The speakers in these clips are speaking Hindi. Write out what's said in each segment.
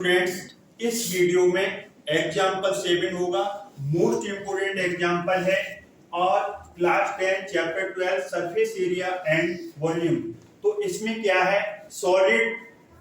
स्टूडेंट्स, इस वीडियो में एग्जाम्पल 7 होगा। मोस्ट इंपोर्टेंट एग्जाम्पल है और class 10 chapter 12 surface area and volume. तो इसमें क्या है, solid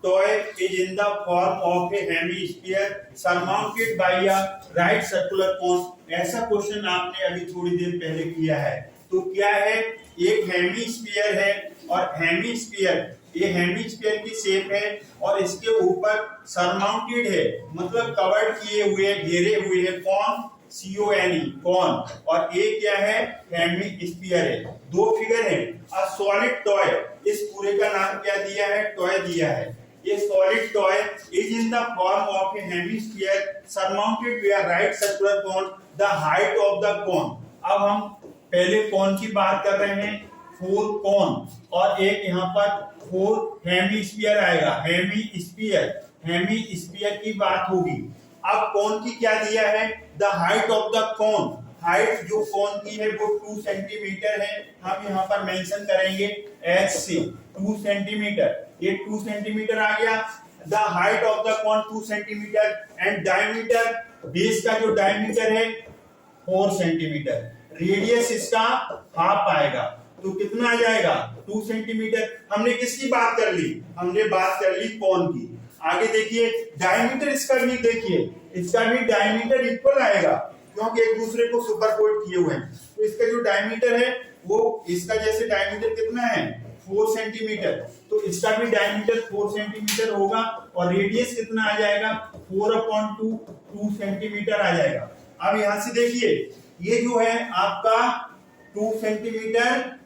toy is in the form of A hemisphere surmounted bye a right circular cone. ऐसा क्वेश्चन आपने अभी थोड़ी देर पहले किया है। तो क्या है, एक हेमीस्फीयर है और हेमीस्फीयर ये हेमीस्फीयर की शेप है और इसके ऊपर सरमाउंटेड है, मतलब कवर्ड किए हुए घेरे हुए है कौन, CONE कौन, और ये क्या है, हेमीस्फीयर है। दो फिगर है। अ सॉलिड टॉय, इस पूरे का नाम क्या दिया है, टॉय दिया है। ये solid toy is in the form of A hemisphere surmounted bye right circular cone, the height of the cone. अब हम पहले कौन की बात कर रहे हैं, 4 कोन, और एक यहाँ पर 4 हेमीस्फीयर आएगा। हेमीस्फीयर की बात होगी। अब कोन की क्या दिया है, the height of the cone. Height जो कोन की है वो 2 सेंटीमीटर है। हम यहाँ पर मेंशन करेंगे एच से 2 सेंटीमीटर। ये 2 सेंटीमीटर आ गया। The height of the cone 2 centimetre and diameter, base का जो डायमीटर है 4 सेंटीमीटर। रेडियस इसका हाफ आएगा, तो कितना आ जाएगा, 2 सेंटीमीटर। हमने किसकी बात कर ली, हमने बात कर ली कोन की। आगे देखिए डायमीटर, इसका भी देखिए, इसका भी डायमीटर इक्वल आएगा क्योंकि एक दूसरे को सुपरपोज किए हुए हैं। तो इसका जो डायमीटर है वो इसका जैसे डायमीटर कितना है, 4 सेंटीमीटर, तो इसका भी डायमीटर 4 सेंटीमीटर होगा और रेडियस कितना आ जाएगा, 4/2 2 सेंटीमीटर आ जाएगा। अब यहां से देखिए, ये जो है आपका 2 सेंटीमीटर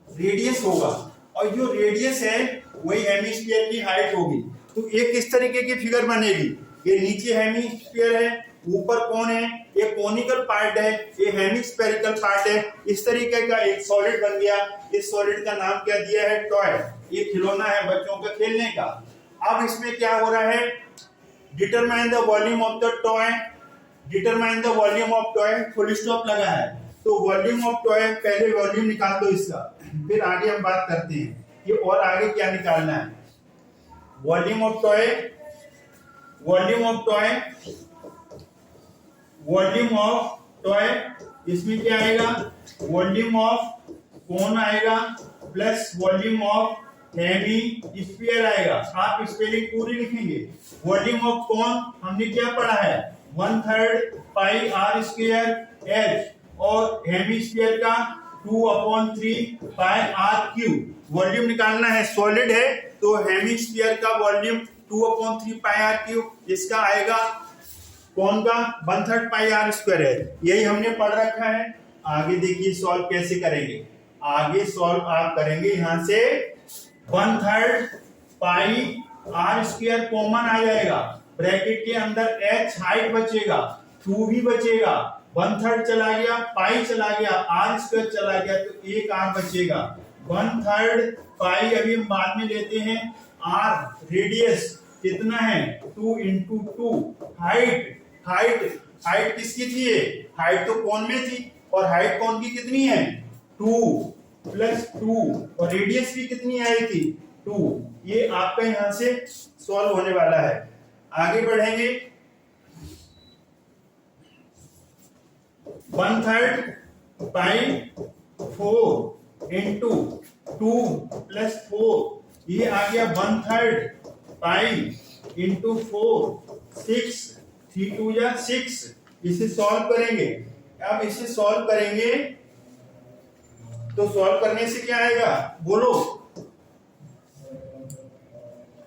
रेडियस होगा और जो रेडियस है वही हेमीस्फीयर की हाइट होगी। तो ये किस तरीके की फिगर बनेगी, ये नीचे हेमीस्फीयर है, ऊपर कौन है, ये कोनिकल पार्ट है, ये हेमीस्फेरिकल पार्ट है। इस तरीके का एक सॉलिड बन गया। इस सॉलिड का नाम क्या दिया है, टॉय। ये खिलौना है बच्चों का खेलने का। अब इसमें क्या हो रहा है, determine the volume of the toy, determine the volume of toy, full stop लगा है। तो वॉल्यूम ऑफ टॉय, पहले वॉल्यूम निकाल दो इसका, फिर आगे हम बात करते हैं कि और आगे क्या निकालना है। Volume of toy, volume of toy, volume of toy, इसमें क्या आएगा, वॉल्यूम ऑफ कोन आएगा प्लस वॉल्यूम ऑफ हेमीस्फीयर आएगा। आप स्पेलिंग पूरी लिखेंगे। वॉल्यूम ऑफ कोन हमने क्या पढ़ा है, 1/3 पाई आर स्क्वायर एच, और हेमीस्फीयर का 2/3 पाई आर क्यूब। वॉल्यूम निकालना है, सॉलिड है तो हेमीस्फीयर का वॉल्यूम 2/3 पाई आर क्यूब, इसका आएगा कौन का 1/3 पाई आर स्क्वायर है। यही हमने पढ़ रखा है। आगे देखिए सॉल्व कैसे करेंगे। आगे सॉल्व आप करेंगे, यहां से 1/3 पाई आर स्क्वायर कॉमन आ जाएगा, ब्रैकेट के अंदर h हाइट बचेगा, 2 भी बचेगा, 1/3 चला गया, पाई चला गया, आर स्क्वायर चला गया, तो एक आर बचेगा। 1/3 पाई अभी हम बाद में लेते हैं। आर रेडियस कितना है, 2 × 2। हाइट किसकी थी, ये हाइट तो कोन में थी, और हाइट कोन की कितनी है, 2 + 2, और रेडियस भी कितनी आई थी, 2। ये आपका यहां से सॉल्व होने वाला है। आगे बढ़ेंगे। 1/3 पाई 4 × 2 + 4, ये आ गया 1/3 पाई × 4, 6, 3 × 2 = 6। इसे सॉल्व करेंगे। अब इसे सॉल्व करेंगे तो सॉल्व करने से क्या आएगा, बोलो,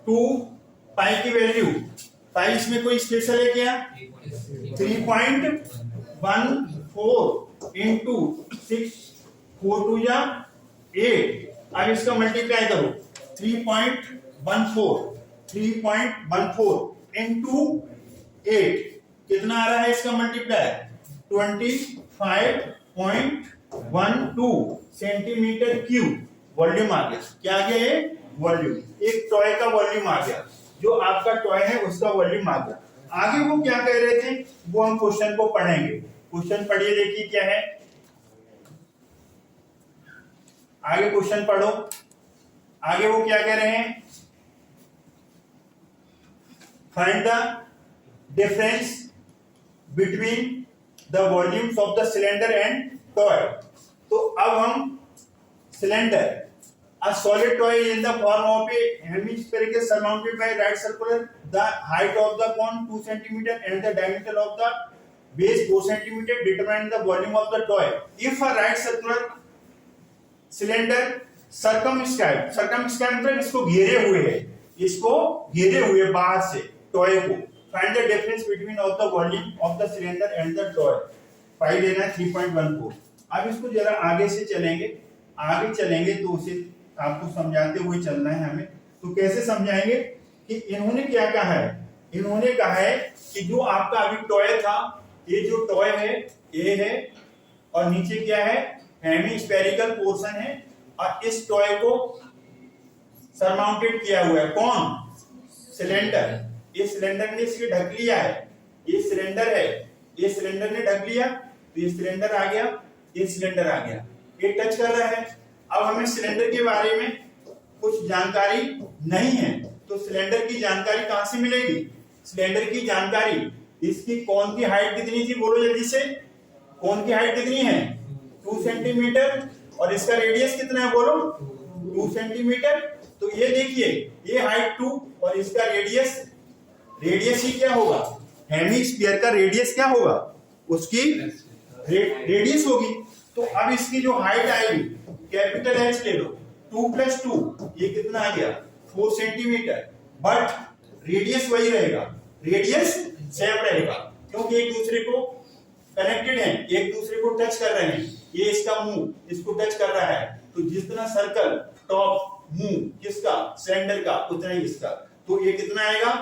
2 पाई की वैल्यू, पाई इसमें कोई स्पेशल है क्या, 3.14 × 6, 4 × 2 = 8। अब इसका मल्टीप्लाई करो, 3.14 × 8, कितना आ रहा है इसका मल्टीप्लाई, 25.12 सेंटीमीटर क्यूब। वॉल्यूम आ गया, क्या आ गया, ये वॉल्यूम, एक टॉय का वॉल्यूम आ गया। जो आपका टॉय है उसका वॉल्यूम आ गया। आगे वो क्या कह रहे थे, वो हम क्वेश्चन को पढ़ेंगे। क्वेश्चन पढ़िए, देखिए क्या है, आगे क्वेश्चन पढ़ो। आगे वो क्या कह रहे हैं, find the difference between the volumes of the cylinder and toy. तो अब हम cylinder a solid toy in the form of a hemispherical surmounted by right circular, the height of the cone 2 cm and the diameter of the base 4 cm determine the volume of the toy. If a right circular cylinder circumscribed मतलब इसको घेरे हुए बाहर से टॉय को, find the difference between of the volume of the cylinder and the toy। पाई लेना है 3.14। अब इसको जरा आगे चलेंगे तो उसे आपको समझाते हुए चलना है हमें। तो कैसे समझाएंगे कि इन्होंने क्या कहा है, इन्होंने कहा है कि जो आपका अभी टॉय था, ये जो टॉय है ये है और नीचे क्या है, हेमिस्फेरिकल पोर्शन है और इस टॉय को सरमाउंटेड किया हुआ है कौन, सिलेंडर। ये सिलेंडर ने इसके ढक लिया है, ये सिलेंडर है, ये सिलेंडर ने ढक लिया तो ये सिलेंडर आ गया, ये सिलेंडर आ गया, ये टच कर रहा है। अब हमें सिलेंडर के बारे में कुछ जानकारी नहीं है, तो सिलेंडर की जानकारी कहां से मिलेगी, सिलेंडर की जानकारी, इसकी कोन की हाइट कितनी थी, बोलो जल्दी से, कोन की हाइट कितनी है 2 सेंटीमीटर और इसका रेडियस कितना है, बोलो 2 सेंटीमीटर। तो ये देखिए ये हाइट 2 और इसका रेडियस ही क्या होगा, हेमिस्फीयर का रेडियस क्या होगा, उसकी रेडियस होगी। तो अब इसकी जो हाइट आएगी कैपिटल एच ले लो, 2 + 2 ये कितना आ गया 4 सेंटीमीटर, बट रेडियस वही रहेगा, रेडियस सेम रहेगा क्योंकि एक दूसरे को कनेक्टेड है, एक दूसरे को टच कर रहे हैं। ये इसका मुंह इसको टच कर रहा है, तो जितना सर्कल टॉप मुंह किसका, सिलेंडर का, उतना ही इसका। तो ये कितना आएगा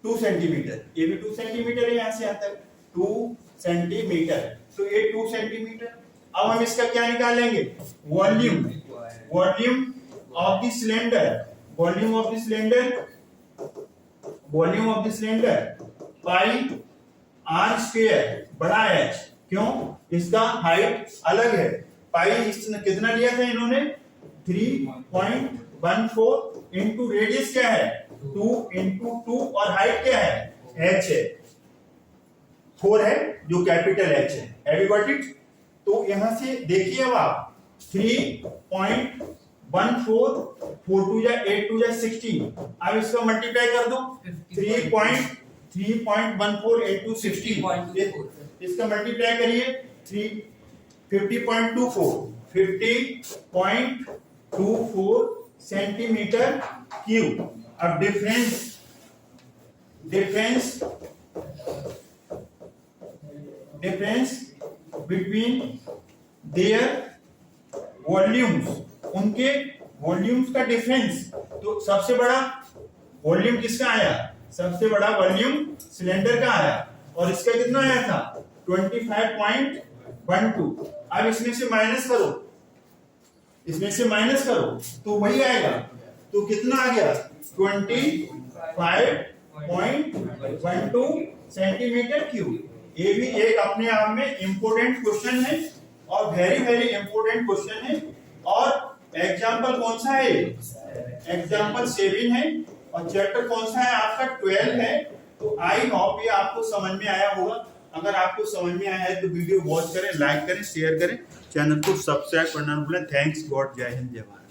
2 सेंटीमीटर, ये भी 2 सेंटीमीटर है, यहां से यहां तक 2 सेंटीमीटर। तो ये 2 सेंटीमीटर। अब हम इसका क्या निकालेंगे, volume of the cylinder, volume of the cylinder pi r square बड़ा एच, क्यों, इसका हाइट अलग है। पाई इसने कितना लिया था इन्होंने 3.14 इंटू रेडियस क्या है 2 इंटू 2 और हाइट क्या है एच है 4 है जो कैपिटल एच है। Everybody it. तो यहां से देखिए अब आप 3.14 4 2 जा 8 2 जा 16, अब इसका मल्टीप्लाई कर दो 3.14 8 2 16, इसका मल्टीप्लाई करिए 50.24 सेंटीमीटर क्यूब। अब डिफरेंस बिटवीन देयर वॉल्यूम्स, उनके वॉल्यूम्स का डिफरेंस। तो सबसे बड़ा वॉल्यूम किसका आया, सबसे बड़ा वॉल्यूम सिलेंडर का आया और इसका कितना आया था 25.12। अब इसमें से माइनस करो तो वही आएगा, तो कितना आ गया 25.12 सेंटीमीटर क्यूब। ये भी एक अपने आप में इंपोर्टेंट क्वेश्चन है और वेरी इंपोर्टेंट क्वेश्चन है। और एग्जाम्पल कौन सा है, एग्जाम्पल 7 है और चैप्टर कौन सा है आपका 12 है। तो आई होप ये आपको समझ में आया होगा। अगर आपको समझ में आया है तो वीडियो वॉच करें, लाइक करें, शेयर करें, चैनल को सब्सक्राइब करना न भूलें। थैंक्स गॉड, जय हिंद, जय भारत।